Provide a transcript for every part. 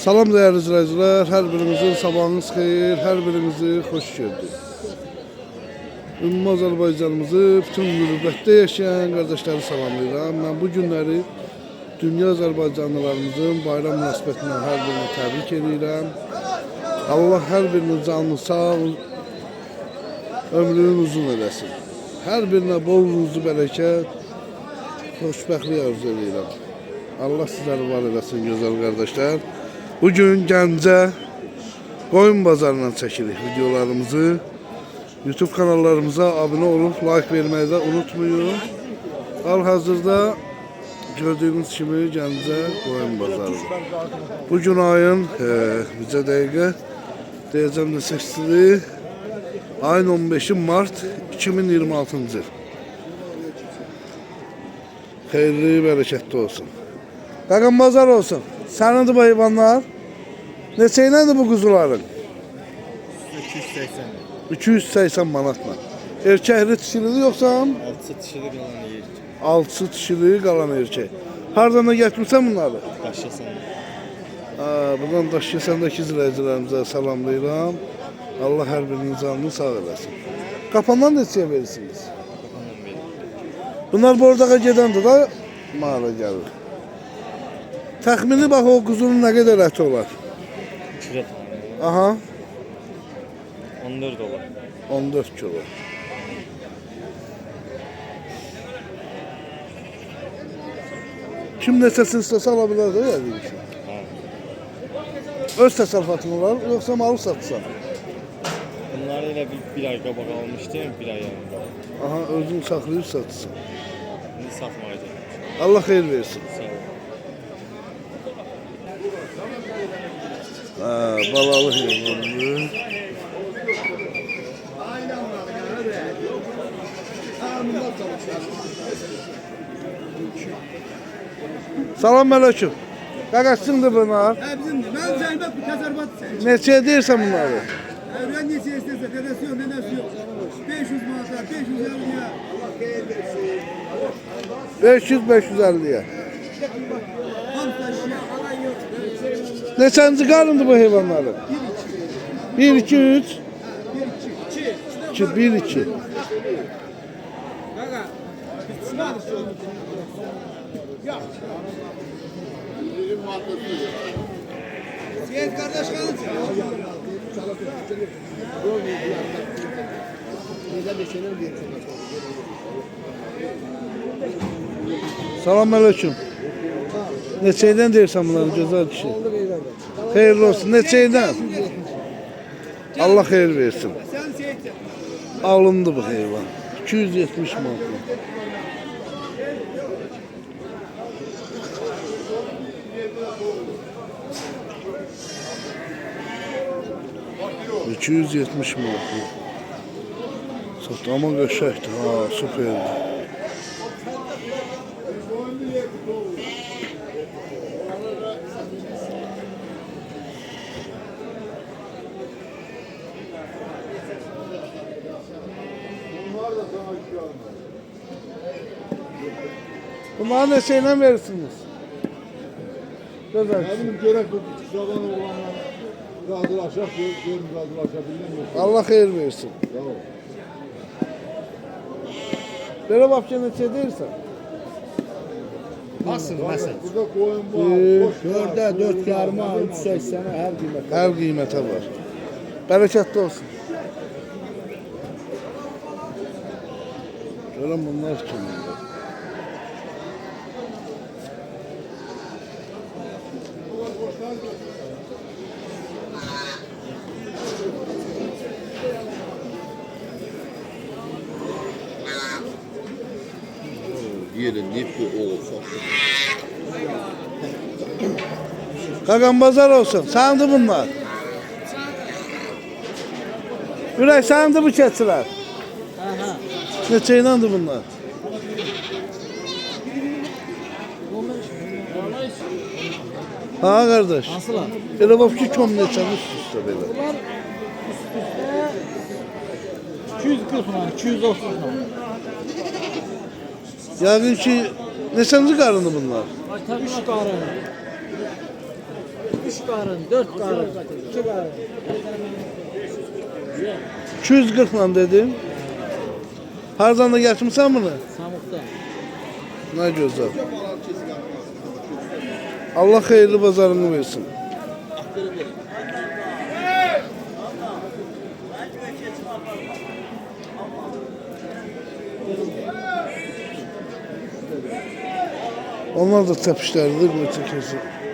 Salam değerli izleyiciler, her birinizin sabahınız xeyir, her birinizi hoş gördük. Ümumi Azərbaycanımızı bütün qürbətdə yaşayan qardaşları salamlayıram. Mən bu günləri dünya Azərbaycanlılarımızın bayram münasibətindən hər birini təbrik edirəm. Allah hər birinin canını sağ, ömrünün uzun eləsin. Hər birinə bol ruzu bərəkət, xoşbəxtlik arzu edirəm. Allah sizləri var eləsin gözəl qardaşlar. Bugün Gəncə qoyun bazarından çəkirik videolarımızı. YouTube kanallarımıza abone olup like vermeyi de unutmayın. Hal-hazırda gördüğünüz kimi Gəncə qoyun bazarı. Bugün ayın bizə dəqiqə deyəcəm də 8-dir. Ayın 15-i Mart 2026-cı il. Xeyirli, bərəkətli olsun. Qaqam bazar olsun. Sənindir bu heyvanlar? Neçə ilədir bu quzuların? 280. 280 manatla. Erkəkli dişilidir yoxsa? 6 dişili qalan yer. 6 dişili qalan erkək. Hardan da gətirsən bunları? Daşyasan. Buradan Daşyasandakı izləyicilərimizə salamlayıram. Allah hər birinin canını sağ eləsin. Qapandan neçəyə verirsiniz? Qapandan verir. Bunlar bordağa gedəndə də mağara gəlir. Təxmini bax o quzunun nə qədər əti olar? 2 tane. Aha, 14 dolar. 14 kilo. Kim neçəsini istəsə ala bilər də yəni ki. Ha. Öz təsərrüfatın olar, yoxsa malı satsan? Bunları elə bir ay qabaq almışdım, bir ay yanında. Aha, özün saxlayıb satsan. İndi satmayacağım. Allah xeyir versin. Sağ ol. Balalı heyvanı. Salam aleyküm. Qaqasındır bunlar. Bizimdir. Ben zahmet bir tasarrufat sen. Neçəyə deyirsən bunları? Ben neyse istese dedesi yok, nenesi yok. 500 manata, 550 ya. 500-550'ye. Hamsa şişe, alan yok. Neçənci qarındır bu heyvanların? 1, 2, 3. 2, 1, 2. Gaga, bitsin abi şu. Yok. Siyet kardeş kalın. Salam aleyküm. Neçəydən deyirsən bunları gözəl kişi? Xeyirli olsun. Neçəydən? Allah xeyir versin. Sen siyet. Alındı bu heyvan. 270 manat. $270 manat. Satdı ama qəşəngdir. Ha, süperdir. Bunları neçəyə verirsiniz? Gözəl. Benim gerek bu şaban olanlar razılaşak, görüm razılaşabildim. Allah xeyir versin. Sağ ol. Belə bax ki, neçə deyirsən? Nasıl məsəl? Burada koyun var. 4'e 4 yarıma 380'e her gün. Hər qiymətə var. Bərəkətli olsun. Görəm bunlar kimdir? Yerin nefli olsa. Qaqam bazar olsun. Səndir bunlar. Ürək səndir bu keçilər. Neçə iləndir bunlar? Ha qardaş. Nasıl? Elə bax ki, kom neçəni üst-üstə belə. Bunlar üst üste 240 man, 230 man. Yəqin ki, neçənci qarını bunlar? Tabii şu karı. karın, 4 karın, 2 karın. 240 lan dedin. Hardan da getmirsən bunu? Samukta. Ne güzel. Allah hayırlı bazarını versin. Onlar da tepişlerdir. Bu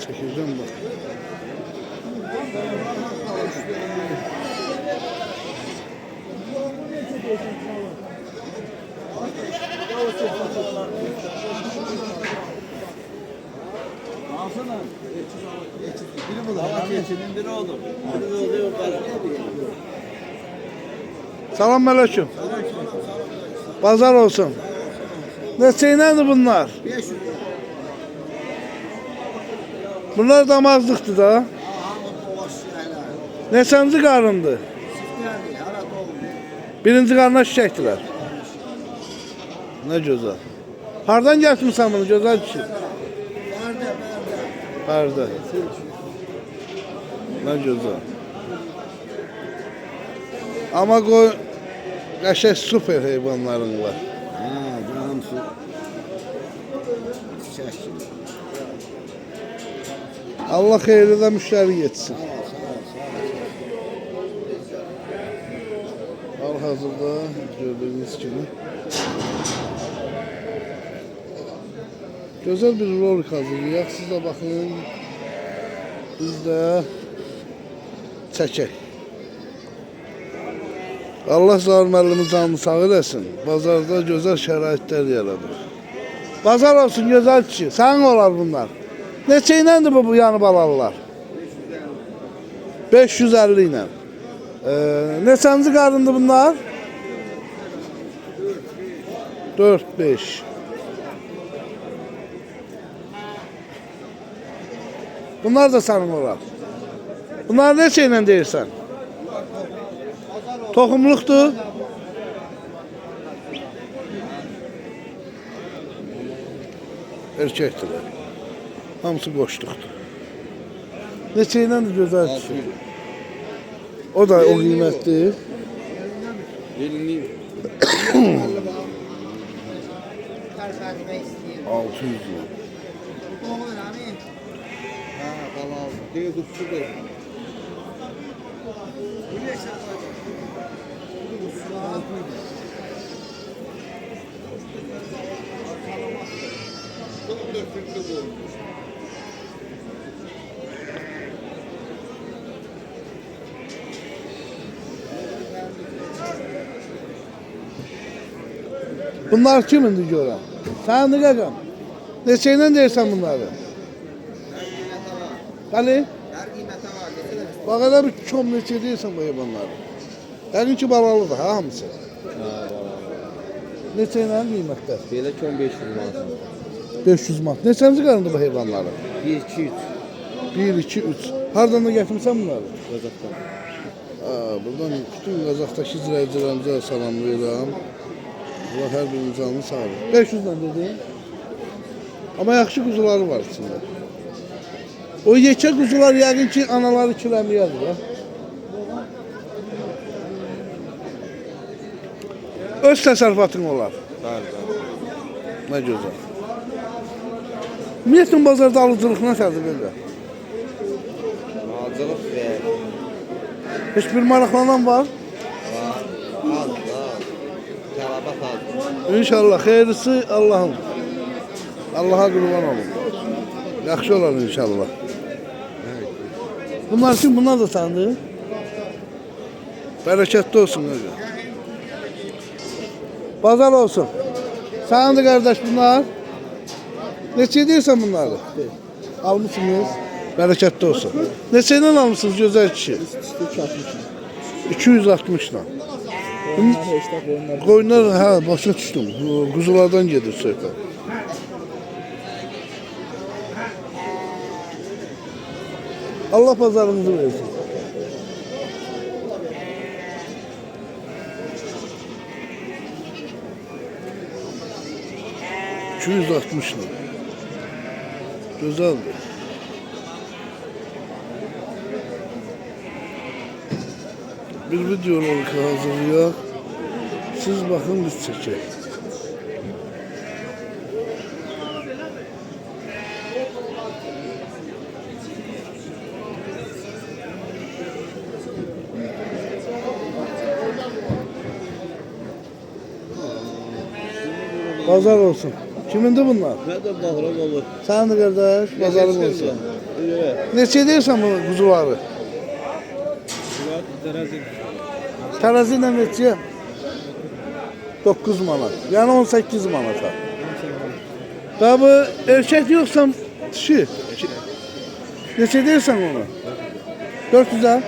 çekeceğim bak. Salam aleyküm. Pazar olsun. Neçeylədir bunlar? 500 lira. Bunlar damazlıqdır da. Neçənci qarındır? Birinci qarına şişəkdilər. Nə gözəl. Hardan gəlmişsən bunu gözəl kişi? Pərdə. Nə gözəl. Amma qoy qəşəng super heyvanların var. Ha, canım su. Çeşit. Allah xeyirlə müştəri yetsin. Hal-hazırda gördüyünüz kimi gözəl bir rolik hazırlayaq. Siz də baxın. Biz də çəkək. Allah Zahir müəllimin canını sağ eləsin. Bazarda gözəl şəraitlər yaradır. Bazar olsun gözəl kişi. Sənin olar bunlar. Neçə iləndir bu yanı balalılar? 550 ilə. Neçənci qarındır bunlar? 4-5. Bunlar da sənin olar. Bunlar neçə ilə deyirsən? Toxumluqdur. Erkəkdirlər. Hamısı qoşduqdur. Neçə iləndir gözəl kişi? O da o qiymətdir. 600 lira. Bunlar kimindir görəm? Səndir qaqam. Neçə ilə deyirsən bunları? Bəli? Bax elə bir kom neçə deyirsən bu heyvanları? Dərinki balalıdır ha hamısı? Neçə ilə qiymətdə? Belə ki 1500 manat. 500 manat. Neçənci qarındır bu heyvanları? 1 2 3 1, 2, 3. Hardan da gətirmisən bunları? Qazaxdan. Buradan bütün Qazaxdakı izləyicilərimizə salamlayıram. Allah hər birinin canını sağlayır. 500 ilə dedim. Amma yaxşı quzuları var içində. O yekə quzular yəqin ki anaları kiləmiyədir ya. Öz təsərrüfatın olar. Bəli, bəli. Nə gözəl. Ümumiyyətlə bazarda alıcılıq nətədir belə? Malcılıq və Heç bir maraqlanan var? az da tələbat az. İnşallah xeyirlisi Allah'ın. Allah'a qurban olun. Yaxşı olar inşallah. Bunlar kim? Bunlar da sandı. Bereketli olsun öyle. Pazar olsun. Sana da kardeş bunlar. Neçə deyirsən bunları? Almışsınız. Bereketli olsun. Neçədən almışsınız gözəl kişi? 260 'dan. Qoyunlar ha başa düşdüm. Quzulardan gedir söhbət. Allah pazarınızı versin. $260 lira. Güzeldir. bir video hazırlıyor. Siz bakın biz çekək. Pazar olsun. Kimindir bunlar? Nədir bağıram olur? Sen de kardeş, pazarın olsun. Evet. Ne deyirsən bu kuzuları? Terazi. Terazi ilə neçə? 9 manat. Yani 18 manata. Daha bu erkek yoksa dişi. Neçə deyirsən onu? 400'e?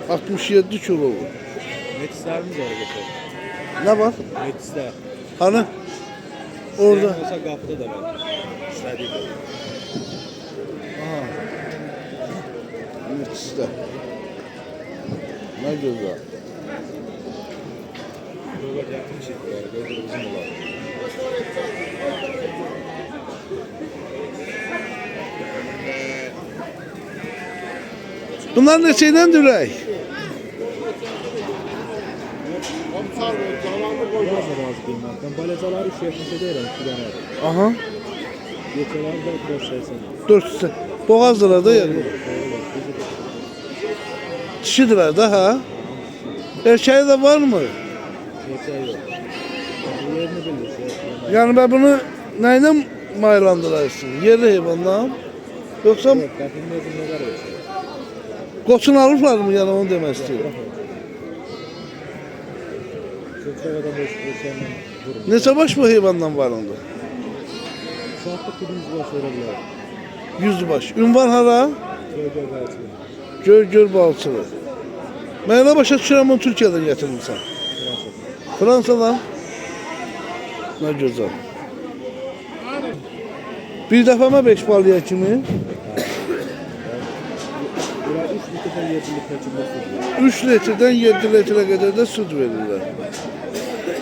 67 kilo. Metislərimiz var geçer. Ne var? Metislər. Hani? Orada. Olsa qapıda da var. İstədik də. Aha. Müthiş de. Ne güzel. Yola gətirmişik var. Gözlər uzun olar. Bunlar neçəydən dürək? Razı qiymətdən. Balacaları 370 deyirəm 2 dənə. Aha. Geçələri də 480. 400. Boğazdılar da yani. Dişidirler de ha. Erkeği de var mı? Geçər yox. Yerini bilirsən. Yani ben bunu neyle maylandırarsın? Yerli hayvanla. Yoksa Qəfinin özü nə qədər olsun? koçun alıplar mı yani onu demek istiyorum. Çöpçə qədər ölçənlə vurun. Neçə baş bu hayvandan var onda? Saatda kudumuz baş verə bilər. 100 baş. Ünvan hara? Gölgə qalsın. Göl balçılı. Ben ne başa düşürəm onu Türkiye'den getirmişsən. Fransa'dan. Ne güzel. Bir defama 5 balıya kimi? Bura 3 litrdən 7 litrə kimi su verir. 3 litreden 7 litre kadar da süt verirler.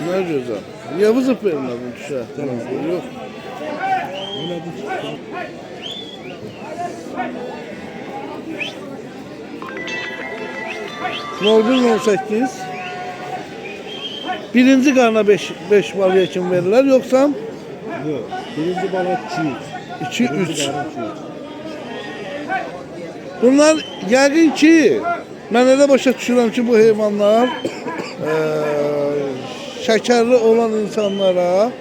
Ne güzel. Niye bu zıp vermedin düşe? Yok. Belə bu Normal 18. Birinci karna 5 balıya kim verirler yoksa yox. Birinci balıq 2. 2 3. Bunlar yəqin ki, mən elə başa düşürəm ki, bu heyvanlar şəkərli olan insanlara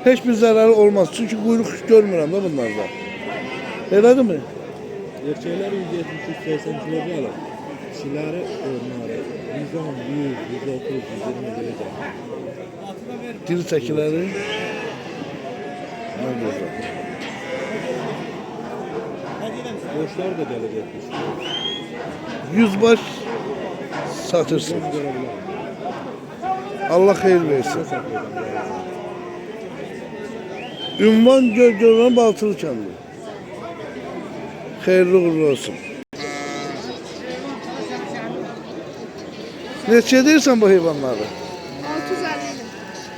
heç bir zərəri olmaz. Çünki quyruq görmürəm də bunlarda. Elədirmi? Erkəklər 170-180 kilo alır. Kişiləri onlar 110, 100, 130, 120 derəcə. Diri çəkiləri. Nə gözəl. Boşlar da gəlir 70. 100 baş satırsın. Görə bilər. Allah xeyir versin. Ünvan Gölgölən Baltılı kəndi. Xeyirli uğurlu olsun. Neçə deyirsən bu heyvanları? 650.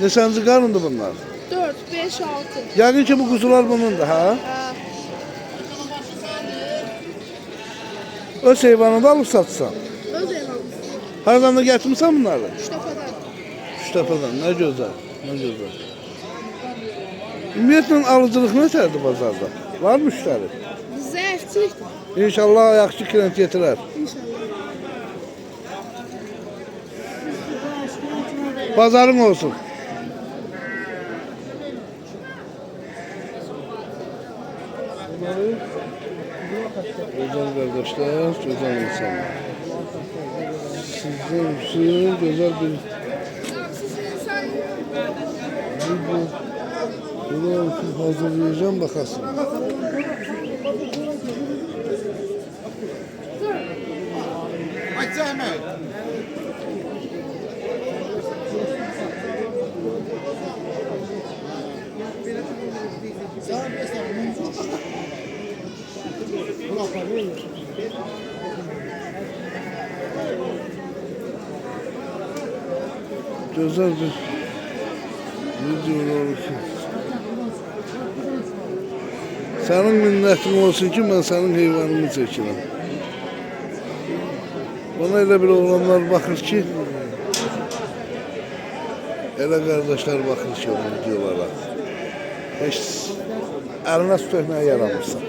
Neçənci qarındır bunlar? 4, 5, 6. Yəqin ki bu quzular bunundur ha? Öz heyvanını da alıb satsan. Öz evimiz. Haradan da gətirmirsən bunları? 3 defadan. Şütəpədən, nə gözəl, nə gözəl. Ümumiyyətlə alıcılıq nətərdir bazarda? Var müştəri? Zəifçilikdir. İnşallah ayaqçı klient getirər. İnşallah. Bazarın olsun. Güzel kardeşler, güzel insanlar. Sizler için güzel bir video hazırlayacağım bakasın. Güzel bir video olur ki. Senin minnetin olsun ki ben senin heyvanını çekirəm. Buna elə bir oğlanlar baxır ki, elə qardaşlar baxır ki, o videolara. Heç əlinə su tökməyə yaramırsan.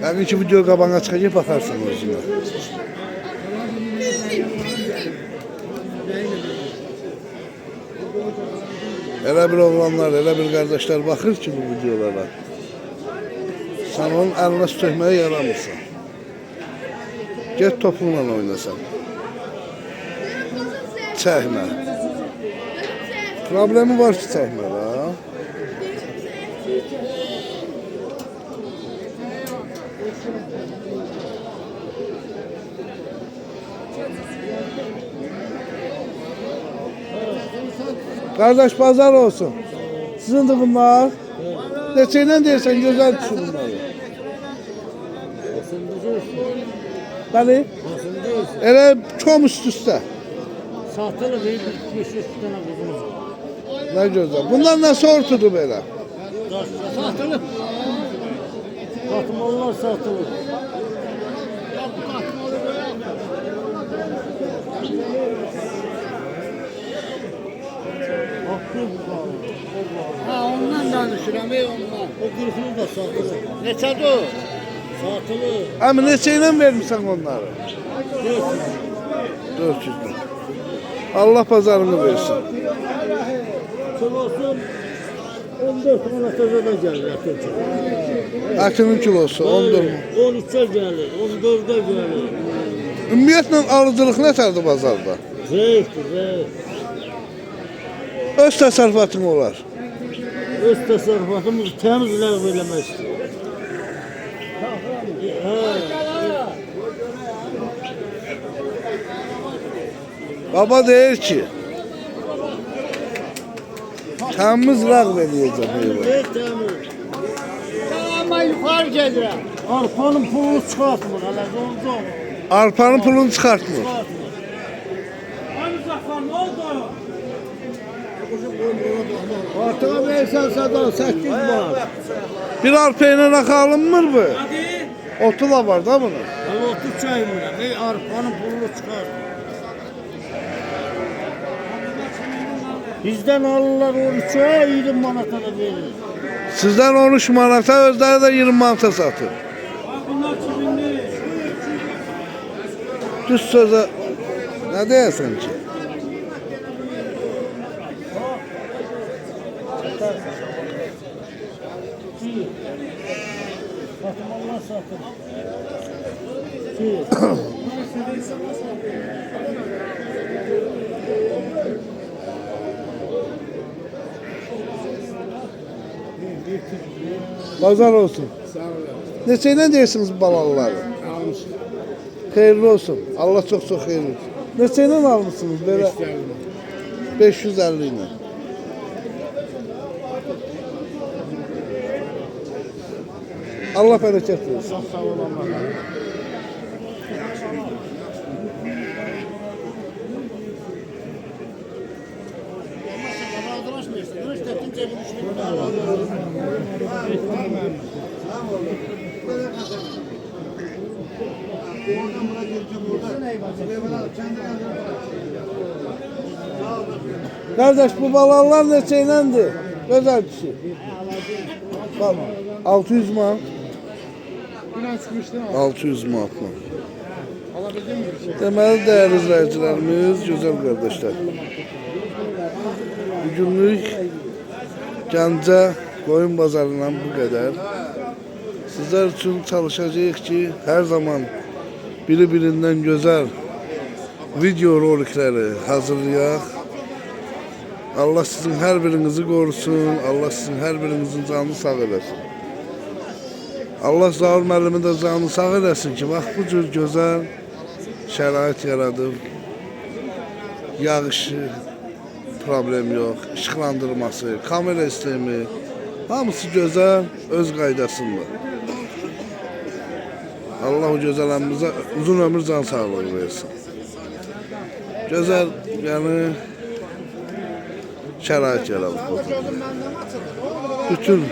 Yəqin ki, video qabağına çıxacaq, baxarsan özünə. Elə bir oğlanlar, elə bir qardaşlar baxır ki, bu videolara. Sən onun əlinə su tökməyə yaramırsan. Get topunla oynasan. Çəkmə. Problemi var ki, çəkmə da. Kardeş pazar olsun. Sizin de bunlar. Neçeyle deyirsən, gözəl düşün bunları. Bəli. Elə çom üst-üstə. Satılır, bir 500 tane kuzumuz var. Nə gözəl. Bunlar nə sortudur belə? Satılır. Katmalılar satılır. Ha ondan danışıram ondan. O kırıkını da satılır. Neçədir o? Satılır. Əmi neçəyle vermişsən onları? 400 lira. Allah pazarını versin. Kilosu 14 manata da gelir. Ətinin kilosu 14 mu? 13'e gelir, 14'e gelir. Ümumiyyətlə alıcılıq nətərdir bazarda? Zeytdir, zeyt. Öz təsərrüfatın olar. Öz təsərrüfatımız təmiz ləğv eləməkdir. Baba deyir ki, təmiz ləğv eləyəcəm heyvan. Zeyt təmiz. Ama yukarı gelir. Arpanın pulunu çıkartmır. Hala zonca. Arpanın pulunu çıxartmır. Ortağa versen sadan 8 var. Bir arpa ilə axı alınmır bu. Otu da var da bunun. Hala 30 çayım var. Arpanın pulunu çıkartmır. Bizden alırlar 13'e 20 manata da verir. Sizdən 13 manata, özləri də 20 manata satır. Düz sözə nə deyəsən ki? Fatmalılar satır. Pazar olsun. Neçəyle deyirsiniz balalıları? Xeyirli olsun. Allah çox xeyirli olsun. Neçəyle almışsınız belə? 550 ilə. Allah bərəkət versin. Çok sağ olun. Kardeş bu balalar neçəylədir? Gözəl kişi. Bak 600 manat. 600 manatla. Deməli dəyərli izləyicilərimiz, gözəl qardaşlar. Bugünlük Gəncə qoyun bazarından bu qədər. Sizler üçün çalışacağıq ki, hər zaman biri-birindən gözəl video rolikləri hazırlayaq. Allah sizin hər birinizi qorusun, Allah sizin hər birinizin canını sağ eləsin. Allah Zaur müəllimi də canını sağ eləsin ki, bax bu cür gözəl şərait yaradıb. Yağışı problem yox, işıqlandırması, kamera sistemi, hamısı gözəl, öz qaydasında. Allah o gözələrimizə uzun ömür can sağlığı versin. Gözəl, yəni şərait yaradıb. Bütün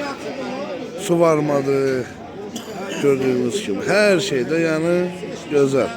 su varmadı, gördüğünüz gibi her şeyde yani güzel.